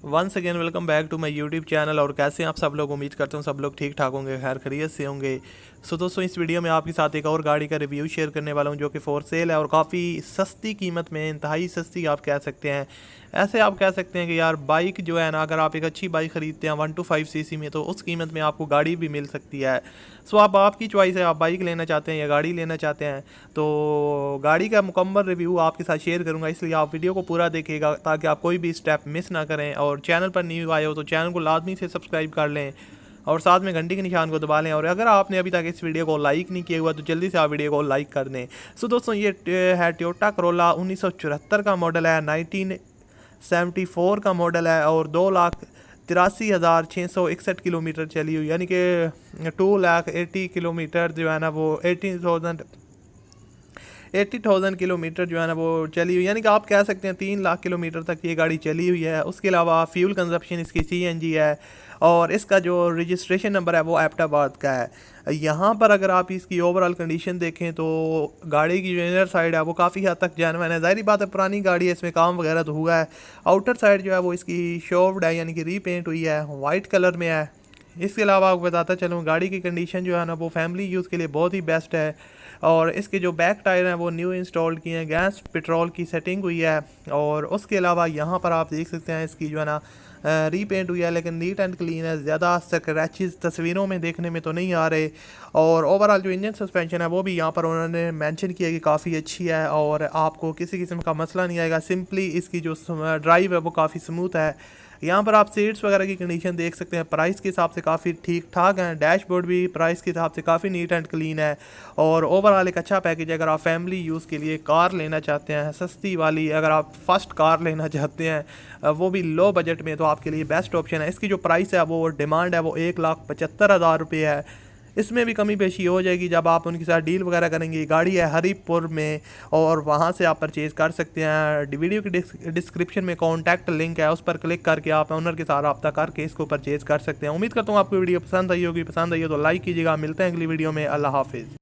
Once again welcome back to my YouTube channel. और कैसे हैं आप सब लोग? उम्मीद करता हूँ सब लोग ठीक ठाक होंगे, खैर खैरियत से होंगे। सो दोस्तों, इस वीडियो में आपके साथ एक और गाड़ी का रिव्यू शेयर करने वाला हूँ जो कि फॉर सेल है और काफ़ी सस्ती कीमत में, इंतहाई सस्ती आप कह सकते हैं। ऐसे आप कह सकते हैं कि यार बाइक जो है ना, अगर आप एक अच्छी बाइक ख़रीदते हैं 125 सीसी में, तो उस कीमत में आपको गाड़ी भी मिल सकती है। सो आप आपकी चॉइस है, आप बाइक लेना चाहते हैं या गाड़ी लेना चाहते हैं। तो गाड़ी का मुकम्मल रिव्यू आपके साथ शेयर करूंगा, इसलिए आप वीडियो को पूरा देखिएगा ताकि आप कोई भी स्टेप मिस ना करें। और चैनल पर न्यू आए हो तो चैनल को लाजमी से सब्सक्राइब कर लें और साथ में घंटी के निशान को दबा लें। और अगर आपने अभी तक इस वीडियो को लाइक नहीं किया हुआ तो जल्दी से आप वीडियो को लाइक कर दें। सो दोस्तों, ये है टोयोटा करोला, 1974 का मॉडल है, 1974 का मॉडल है और 2,83,661 किलोमीटर चली हुई, यानी कि 2,80,000 किलोमीटर जो है ना वो 80,000 किलोमीटर जो है ना वो चली हुई, यानी कि आप कह सकते हैं 3 लाख किलोमीटर तक ये गाड़ी चली हुई है। उसके अलावा फ्यूल कंजप्शन इसकी CNG है और इसका जो रजिस्ट्रेशन नंबर है वो अहमदाबाद का है। यहाँ पर अगर आप इसकी ओवरऑल कंडीशन देखें तो गाड़ी की जो इनर साइड है वो काफ़ी हद तक जेन्युइन है। ज़ाहिर बात है, पुरानी गाड़ी है, इसमें काम वगैरह तो हुआ है। आउटर साइड जो है वो इसकी शोव्ड है, यानी कि रीपेंट हुई है, वाइट कलर में है। इसके अलावा आपको बताता चलूँ, गाड़ी की कंडीशन जो है ना वो फैमिली यूज़ के लिए बहुत ही बेस्ट है। और इसके जो बैक टायर हैं वो न्यू इंस्टॉल किए हैं, गैस पेट्रोल की सेटिंग हुई है। और उसके अलावा यहाँ पर आप देख सकते हैं इसकी जो है ना रीपेंट हुई है, लेकिन नीट एंड क्लीन है, ज़्यादा स्क्रैचेस तस्वीरों में देखने में तो नहीं आ रहे। और ओवरऑल जो इंजन सस्पेंशन है वो भी यहाँ पर उन्होंने मेंशन किया कि काफ़ी अच्छी है और आपको किसी किस्म का मसला नहीं आएगा। सिंपली इसकी जो ड्राइव है वो काफ़ी स्मूथ है। यहाँ पर आप सीट्स वगैरह की कंडीशन देख सकते हैं, प्राइस के हिसाब से काफ़ी ठीक ठाक हैं। डैशबोर्ड भी प्राइस के हिसाब से काफ़ी नीट एंड क्लीन है। और ओवरऑल एक अच्छा पैकेज है। अगर आप फैमिली यूज़ के लिए कार लेना चाहते हैं सस्ती वाली, अगर आप फर्स्ट कार लेना चाहते हैं वो भी लो बजट में, तो आपके लिए बेस्ट ऑप्शन है। इसकी जो प्राइस है वो डिमांड है वो 1,75,000 रुपये है। इसमें भी कमी पेशी हो जाएगी जब आप उनके साथ डील वगैरह करेंगे। गाड़ी है हरीपुर में और वहाँ से आप परचेज़ कर सकते हैं। वीडियो की डिस्क्रिप्शन में कॉन्टैक्ट लिंक है, उस पर क्लिक करके आप ओनर के साथ रब्ता करके इसको परचेज़ कर सकते हैं। उम्मीद करता हूँ आपको वीडियो पसंद आई होगी। पसंद आई हो तो लाइक कीजिएगा। मिलते हैं अगली वीडियो में। अल्लाह हाफिज़।